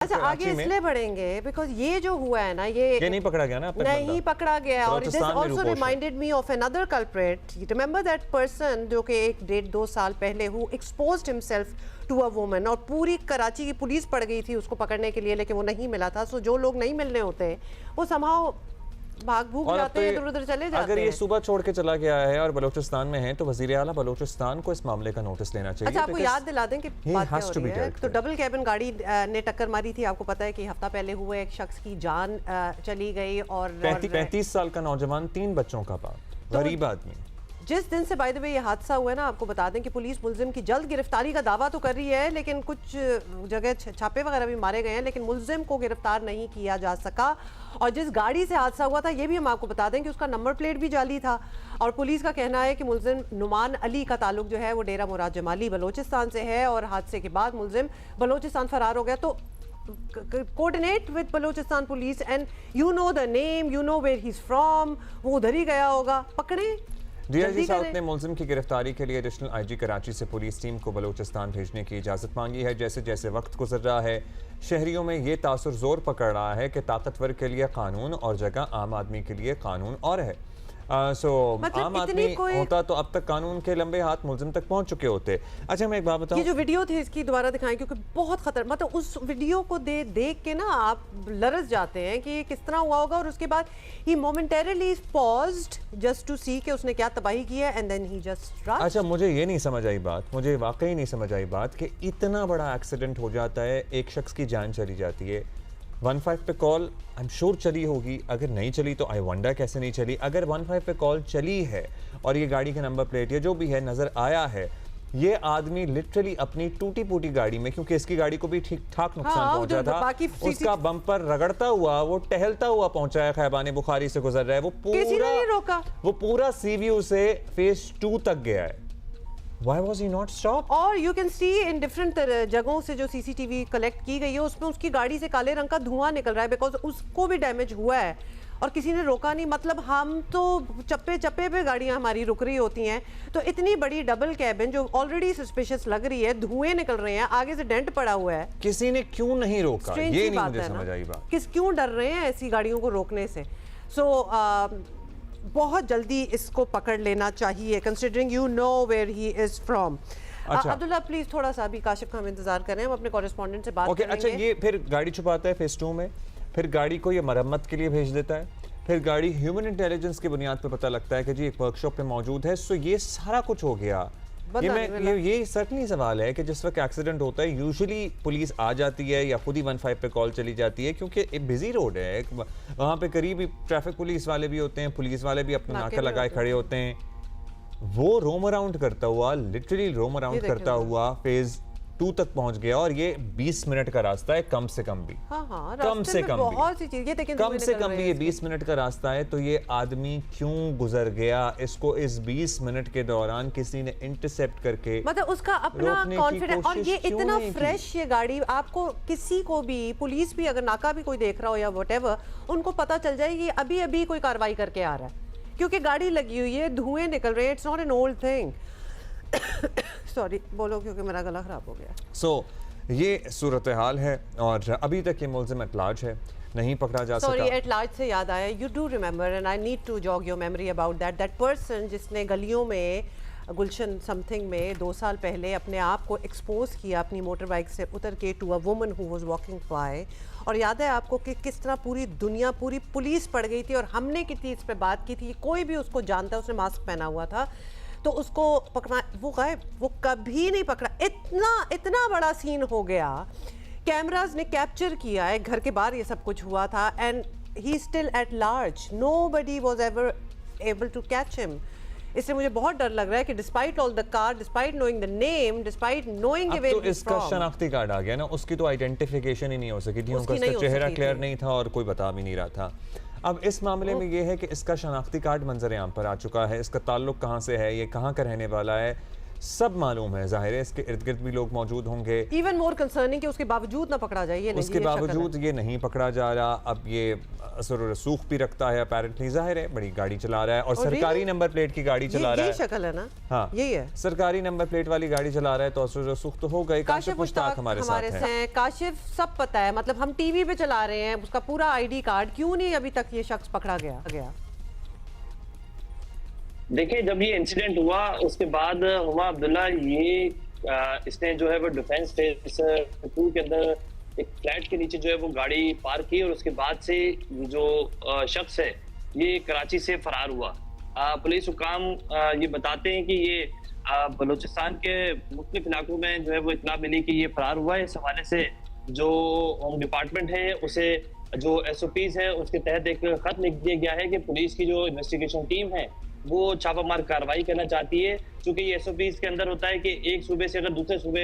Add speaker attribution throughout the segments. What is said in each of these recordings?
Speaker 1: अच्छा आगे इसलिए बढ़ेंगे बिकॉज ये जो हुआ है ना ये
Speaker 2: नहीं पकड़ा गया ना,
Speaker 1: नहीं पकड़ा गया। और it also reminded me of another culprit. Remember that person जो कि 1.5-2 साल पहले who exposed himself to a woman, और पूरी कराची की पुलिस पड़ गई थी उसको पकड़ने के लिए, लेकिन वो नहीं मिला था। सो जो लोग नहीं मिलने होते वो समाव भाग भूग जाते हैं, इधर उधर चले जाते हैं।
Speaker 2: अगर ये सुबह छोड़ के चला गया है और बलूचिस्तान में है तो वज़ीर आला बलूचिस्तान को इस मामले का नोटिस लेना चाहिए।
Speaker 1: अच्छा, आपको याद दिला दें कि बात क्या हो रही है। तो डबल कैबिन गाड़ी ने टक्कर मारी थी। आपको पता है कि हफ्ता पहले हुए एक शख्स की जान चली गई और
Speaker 2: 35 साल का नौजवान, 3 बच्चों का बाप, गरीब आदमी।
Speaker 1: जिस दिन से बाय द वे ये हादसा हुआ है ना, आपको बता दें कि पुलिस मुलजिम की जल्द गिरफ्तारी का दावा तो कर रही है, लेकिन कुछ जगह छापे वगैरह भी मारे गए हैं, लेकिन मुलजिम को गिरफ्तार नहीं किया जा सका। और जिस गाड़ी से हादसा हुआ था ये भी हम आपको बता दें कि उसका नंबर प्लेट भी जाली था। और पुलिस का कहना है कि मुलजिम नुमान अली का ताल्लुक जो है वो डेरा मुराद जमाली बलोचिस्तान से है, और हादसे के बाद मुलजिम बलोचिस्तान फरार हो गया। तो coordinate with Balochistan police and you know the name, you know where he is from, वो उधर ही गया होगा, पकड़े।
Speaker 2: डीआईजी साउथ ने मुलजिम की गिरफ्तारी के लिए एडिशनल आईजी कराची से पुलिस टीम को बलूचिस्तान भेजने की इजाज़त मांगी है। जैसे जैसे वक्त गुजर रहा है शहरियों में ये तासुर जोर पकड़ रहा है कि ताकतवर के लिए कानून और जगह आम आदमी के लिए कानून और है। मतलब आम आदमी होता तो अब तक कानून के लंबे हाथ मुलजिम तक पहुंच चुके होते। अच्छा, मैं एक बात बताऊं,
Speaker 1: ये जो वीडियो थी इसकी दोबारा दिखाएं क्योंकि बहुत खतर, मतलब उस वीडियो को देख के ना आप लरस जाते हैं कि किस तरह हुआ होगा। और उसके बाद ही momentarily paused just to see कि उसने क्या तबाही की है and then he just rush.
Speaker 2: अच्छा, मुझे ये नहीं समझ आई बात, मुझे वाकई नहीं समझ आई बात कि इतना बड़ा एक्सीडेंट हो जाता है, एक शख्स की जान चली जाती है। 15 पे कॉल आई एम श्योर चली होगी, अगर नहीं चली तो आई वंडर कैसे नहीं चली। अगर 15 पे कॉल चली है और ये गाड़ी का नंबर प्लेट या जो भी है नज़र आया है, ये आदमी लिटरली अपनी टूटी फूटी गाड़ी में, क्योंकि इसकी गाड़ी को भी ठीक ठाक नुकसान पहुंचा था, उसका बम्पर रगड़ता हुआ वो टहलता हुआ पहुंचा है, खैबानी बुखारी से गुजर रहा है, वो पूरा सीव्यू से फेज 2 तक गया है। Why was he not stopped?
Speaker 1: और you can see in different जगहों से जो सीसीटीवी कलेक्ट की गई है उसमें उसकी गाड़ी से काले रंग का धुआं निकल रहा है, बिकॉज उसको भी डैमेज हुआ है और किसी ने रोका नहीं। मतलब हम तो चप्पे चप्पे पे गाड़ियां हमारी रुक रही होती हैं, तो इतनी बड़ी डबल कैबिन जो ऑलरेडी सस्पिशियस लग रही है, धुएं निकल रहे हैं, आगे से डेंट पड़ा हुआ है,
Speaker 2: किसी ने क्यों नहीं रोका? ये नहीं मुझे समझ आई बात,
Speaker 1: क्यों डर रहे हैं ऐसी गाड़ियों को रोकने से। बहुत जल्दी इसको पकड़ लेना चाहिए, considering you know where he is from. Abdullah please थोड़ा सा अभी काशिफ का हम इंतजार करें, हम अपने कॉरेस्पॉन्डेंट से बात करेंगे।
Speaker 2: अच्छा, ये फिर गाड़ी छुपाता है फेज 2 में, फिर गाड़ी को ये मरम्मत के लिए भेज देता है, फिर गाड़ी ह्यूमन इंटेलिजेंस की बुनियाद पर पता लगता है कि जी एक वर्कशॉप में मौजूद है। सो ये सारा कुछ हो गया। ये सर्टनली सवाल है कि जिस वक्त एक्सीडेंट होता है यूजुअली पुलिस आ जाती है या खुद ही 15 पे कॉल चली जाती है, क्योंकि एक बिजी रोड है, वहाँ पे करीब ट्रैफिक पुलिस वाले भी होते हैं, पुलिस वाले भी अपना नाका लगाए खड़े होते हैं। वो रोम अराउंड करता हुआ, लिटरली रोम अराउंड करता हुआ फेज 2 तक पहुंच गया, और ये 20 मिनट का रास्ता है कम से कम भी। कम से कम भी ये 20 मिनट का रास्ता है, तो ये आदमी क्यों गुजर गया? इसको इस 20 मिनट के दौरान किसी ने इंटरसेप्ट करके,
Speaker 1: मतलब उसका अपना कॉन्फिडेंस, और ये इतना फ्रेश ये गाड़ी, आपको किसी को भी, पुलिस भी अगर नाका भी कोई देख रहा हो या व्हाटएवर, उनको पता चल जाएगी अभी अभी कोई कार्रवाई करके आ रहा है, क्योंकि गाड़ी लगी हुई है, धुएं निकल रहे हैं। It's not an old thing. Sorry बोलो क्योंकि मेरा गला खराब हो गया।
Speaker 2: ये सूरत हाल है और अभी तक ये मुलजिम एट लार्ज है, नहीं पकड़ा जा सका।
Speaker 1: सॉरी, एट लार्ज से याद आया, you do remember and I need to jog your memory about that person जिसने गलियों में गुलशन समथिंग में 2 साल पहले अपने आप को एक्सपोज किया अपनी मोटर बाइक से उतर के to a woman who was walking by. और याद है आपको कि किस तरह पूरी दुनिया, पूरी पुलिस पड़ गई थी, और हमने कितनी इस पे बात की थी, कोई भी उसको जानता है, उसने मास्क पहना हुआ था, तो उसको पकड़ा, वो गायब, वो कभी नहीं पकड़ा। इतना बड़ा सीन हो गया, कैमरास ने कैप्चर किया है, घर के बाहर ये सब कुछ हुआ था, and he still at large, nobody was ever able to catch him. इससे मुझे बहुत डर लग रहा है कि despite all the car, despite knowing the name, despite knowing where
Speaker 2: तो इसका शनाख्ती कार्ड आ गया ना, उसकी तो आइडेंटिफिकेशन ही नहीं हो सकी थी, उनका चेहरा क्लियर नहीं था और कोई बता भी नहीं रहा था। अब इस मामले में ये है कि इसका शनाख्ती कार्ड मंजर आम पर आ चुका है, इसका ताल्लुक कहाँ से है, ये कहाँ का रहने वाला है, सब मालूम है, जाहिर है इसके इर्द गिर्द भी लोग मौजूद होंगे।
Speaker 1: इवन मोर कंसर्निंग कि उसके बावजूद ना पकड़ा जाए, ये नहीं,
Speaker 2: उसके
Speaker 1: ये
Speaker 2: बावजूद ये नहीं पकड़ा जा रहा। अब ये असर और रसूख भी रखता है अपेरेंटली, जाहिर है बड़ी गाड़ी चला रहा है और सरकारी नंबर प्लेट की गाड़ी चला रहा है।
Speaker 1: यही शक्ल है ना,
Speaker 2: हाँ
Speaker 1: यही है,
Speaker 2: सरकारी नंबर प्लेट वाली गाड़ी चला रहा है तो असर और रसूख तो हो गए। काशिफ मुश्ताक हमारे साथ हैं।
Speaker 1: काशिफ, सब पता है, मतलब हम टीवी पे चला रहे हैं, उसका पूरा आईडी कार्ड, क्यों नहीं अभी तक ये शख्स पकड़ा गया?
Speaker 3: देखिए, जब ये इंसिडेंट हुआ उसके बाद हुमा अब्दुल्ला इसने जो है वो डिफेंस फेज 2 के अंदर एक फ्लैट के नीचे जो है वो गाड़ी पार्क की और उसके बाद से जो शख्स है ये कराची से फरार हुआ। पुलिस हुकाम ये बताते हैं कि ये बलूचिस्तान के मुख्तलिफ इलाकों में जो है वो इत्तला मिली कि ये फरार हुआ है। इस हवाले से जो होम डिपार्टमेंट है उसे जो SOPs है उसके तहत एक खत लिख दिया गया है कि पुलिस की जो इन्वेस्टिगेशन टीम है वो छापामार कार्रवाई करना चाहती है। चूंकि ये SOPs के अंदर होता है कि एक सूबे से अगर दूसरे सूबे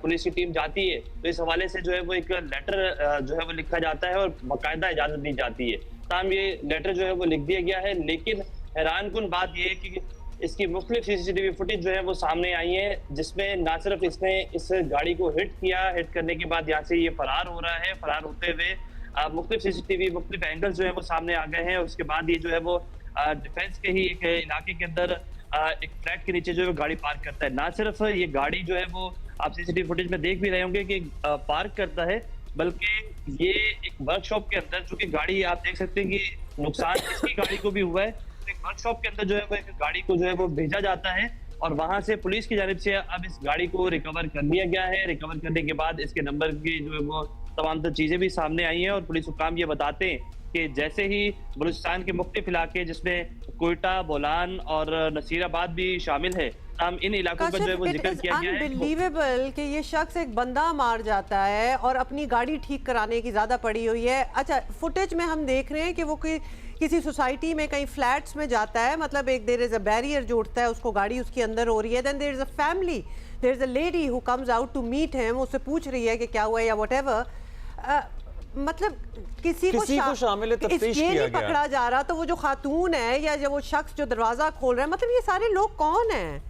Speaker 3: पुलिस की टीम जाती है तो इस हवाले से जो है वो एक लेटर जो है वो लिखा जाता है और बाकायदा इजाजत दी जाती है। ताहम ये लेटर जो है वो लिख दिया गया है, लेकिन हैरानकुन बात यह है कि इसकी मुख्तलिफ CCTV फुटेज जो है वो सामने आई है जिसमें ना सिर्फ इसने इस गाड़ी को हिट किया, हिट करने के बाद यहाँ से ये फरार हो रहा है, फरार होते हुए मुख्तलिफ CCTV मुख्तलिफ एंगल्स जो है वो सामने आ गए हैं। उसके बाद ये जो है वो डिफेंस के ही एक इलाके के अंदर एक फ्लैट के नीचे जो है गाड़ी पार्क करता है। ना सिर्फ ये गाड़ी जो है वो आप CCTV फुटेज में देख भी रहे होंगे कि पार्क करता है, बल्कि ये एक वर्कशॉप के अंदर, चूंकि गाड़ी आप देख सकते हैं कि नुकसान इसकी गाड़ी को भी हुआ है, तो एक वर्कशॉप के अंदर जो है वो एक गाड़ी को जो है वो भेजा जाता है और वहां से पुलिस की जानिब से अब इस गाड़ी को रिकवर कर लिया गया है। रिकवर करने के बाद इसके नंबर की जो है वो तमाम तर चीजें भी सामने आई हैं और पुलिस हुकाम ये बताते हैं कि जैसे ही बलूचिस्तान के मुख्तलिफ इलाके जिसमें कोयटा, बोलान और नसीराबाद भी शामिल है, हम इन इलाकों का जो है वो जिक्र किया गया है।
Speaker 1: अनबिलीवेबल कि ये शख्स एक बंदा मार जाता है और अपनी गाड़ी ठीक कराने की ज्यादा पड़ी हुई है। अच्छा, फुटेज में हम देख रहे हैं कि वो किसी सोसाइटी में कहीं फ्लैट्स में जाता है, मतलब एक देयर इज अ बैरियर जो उठता है, उसको गाड़ी उसके अंदर हो रही है, then there is a family, there is a lady who comes out to meet him, उससे पूछ रही है कि क्या हुआ या व्हाटएवर। मतलब किसी को
Speaker 2: शामिल तफ्तीश किया गया,
Speaker 1: पकड़ा जा रहा, तो वो जो खातून है या जो वो शख्स जो दरवाजा खोल रहा है, मतलब ये सारे लोग कौन हैं?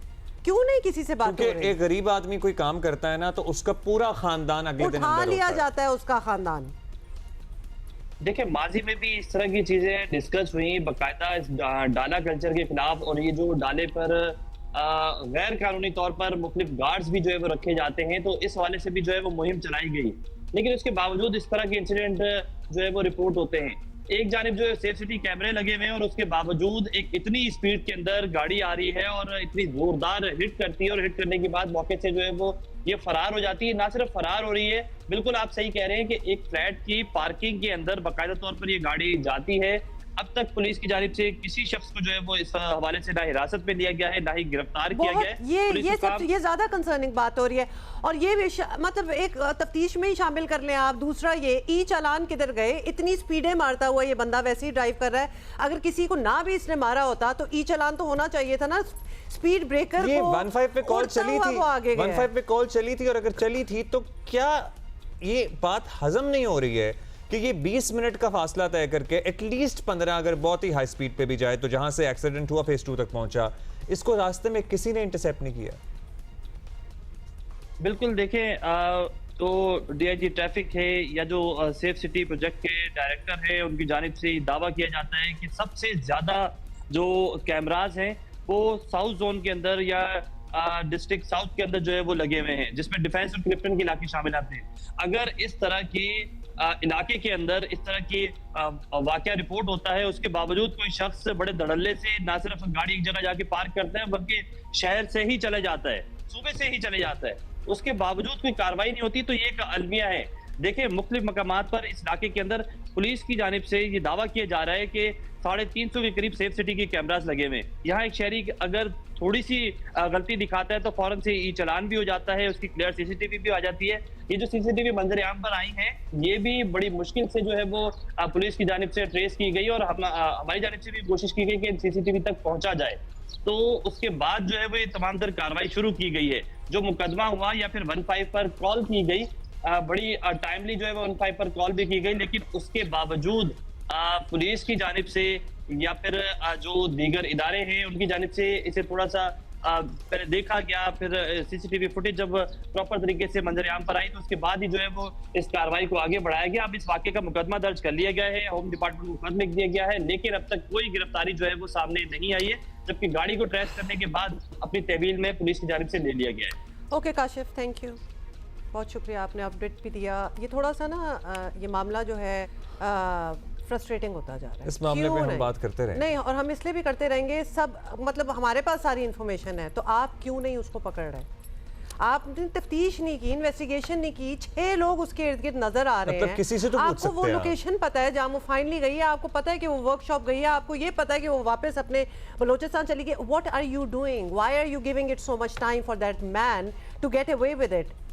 Speaker 1: क्यों नहीं किसी से बात हो रही?
Speaker 2: एक गरीब आदमी कोई काम करता है ना तो उसका पूरा खानदान अगले दिन
Speaker 1: उठा लिया जाता है, उसका खानदान।
Speaker 3: देखिए, माजी में भी इस तरह की चीजें डिस्कस हुई बाकायदा इस डाला कल्चर के खिलाफ, और ये जो डाले पर गैर कानूनी तौर पर मुख्तलिफ गार्ड्स भी जो है वो रखे जाते हैं, तो इस हवाले से भी जो है वो मुहिम चलाई गई। लेकिन उसके बावजूद इस तरह के इंसिडेंट जो है वो रिपोर्ट होते हैं। एक जानिब जो है सेफ सिटी कैमरे लगे हुए हैं और उसके बावजूद एक इतनी स्पीड के अंदर गाड़ी आ रही है और इतनी जोरदार हिट करती है और हिट करने के बाद मौके से जो है वो ये फरार हो जाती है। ना सिर्फ फरार हो रही है, बिल्कुल आप सही कह रहे हैं कि एक फ्लैट की पार्किंग के अंदर बाकायदा तौर पर ये गाड़ी जाती है। अब तक पुलिस की जानिब से किसी शख्स को जो है वो इस हवाले से ना हिरासत में लिया गया है, ना ही गिरफ्तार किया गया है।
Speaker 1: ये ज्यादा कंसर्निंग बात हो रही है और ये भी मतलब एक तफ्तीश में ही शामिल कर लें आप। दूसरा, ये ई चालान किधर गए? इतनी स्पीडें मारता हुआ ये बंदा वैसे ही ड्राइव कर रहा है, अगर किसी को ना भी इसने मारा होता तो ई चालान तो होना चाहिए था ना। स्पीड ब्रेकर
Speaker 2: ये 15 पे कॉल चली थी, 15 पे कॉल चली थी, और अगर चली थी तो क्या ये बात हजम नहीं हो रही है कि ये 20 मिनट का फासला तय करके एटलीस्ट 15 अगर बहुत ही हाई स्पीड पे भी जाए तो जहां से एक्सीडेंट हुआ फेज 2 तक पहुंचा, इसको रास्ते में किसी ने इंटरसेप्ट नहीं किया।
Speaker 3: बिल्कुल, देखें तो DIG ट्रैफिक है या जो सेफ सिटी प्रोजेक्ट के डायरेक्टर है, उनकी जानिब से दावा किया जाता है कि सबसे ज्यादा जो कैमराज हैं वो साउथ जोन के अंदर या डिस्ट्रिक्ट साउथ के अंदर जो है वो लगे हुए हैं, जिसमें डिफेंस और क्लिफ्टन के इलाके शामिल आते हैं। अगर इस तरह की इलाके के अंदर इस तरह की वाकया रिपोर्ट होता है, उसके बावजूद कोई शख्स बड़े धड़ल्ले से ना सिर्फ गाड़ी एक जगह जाके पार्क करता है बल्कि शहर से ही चले जाता है, सूबे से ही चले जाता है, उसके बावजूद कोई कार्रवाई नहीं होती, तो ये एक अलमिया है। देखिए, मुख्तलिफ मकामात पर इस इलाके के अंदर पुलिस की जानिब से ये दावा किया जा रहा है कि 350 के करीब सेफ सिटी के कैमरास लगे हुए। यहाँ एक शहरी अगर थोड़ी सी गलती दिखाता है तो फौरन से ई चालान भी हो जाता है, उसकी क्लियर CCTV भी आ जाती है। ये जो CCTV मंजर आम पर आई है, ये भी बड़ी मुश्किल से जो है वो पुलिस की जानिब से ट्रेस की गई और हमारी जानिब से भी कोशिश की गई कि CCTV तक पहुंचा जाए। तो उसके बाद जो है वो ये तमाम तर कार्रवाई शुरू की गई है। जो मुकदमा हुआ या फिर 15 पर कॉल की गई, बड़ी टाइमली जो है वो 15 पर कॉल भी की गई, लेकिन उसके बावजूद पुलिस की जानिब से या फिर जो दीगर इदारे हैं उनकी जानिब से इसे थोड़ा सा पहले देखा गया, फिर सीसीटीवी फुटेज जब प्रॉपर तरीके से मंजर-ए-आम पर आई तो उसके बाद ही जो है वो इस कार्रवाई को आगे बढ़ाया गया। अब इस वाकये का मुकदमा दर्ज कर लिया गया है, होम डिपार्टमेंट को खत लिख दिया गया है, लेकिन अब तक कोई गिरफ्तारी जो है वो सामने नहीं आई है, जबकि गाड़ी को ट्रेस करने के बाद अपनी तहवील में पुलिस की जानिब से ले लिया गया है।
Speaker 1: ओके काशिफ, थैंक यू, बहुत शुक्रिया, आपने अपडेट भी दिया। ये थोड़ा सा ना ये मामला जो है फ्रस्ट्रेटिंग होता जा रहा है।
Speaker 2: इस मामले
Speaker 1: क्यों
Speaker 2: में हम
Speaker 1: नहीं?
Speaker 2: बात करते रहें।
Speaker 1: नहीं, और हम इसलिए भी करते रहेंगे, सब मतलब हमारे पास सारी इन्फॉर्मेशन है, तो आप क्यों नहीं उसको पकड़ रहे? आपने तफ्तीश नहीं की, इन्वेस्टिगेशन नहीं की, 6 लोग उसके इर्द गिर्द नजर आ रहे
Speaker 2: मतलब
Speaker 1: हैं।
Speaker 2: किसी से तो पूछ
Speaker 1: आपको वो
Speaker 2: सकते हैं आप।
Speaker 1: लोकेशन पता है जहाँ वो फाइनली गई है, आपको पता है कि वो वर्कशॉप गई है, आपको ये पता है कि वो वापस अपने बलोचिस्तान चली गई। What are you doing? Why are you giving it so much time for that man to get away with it?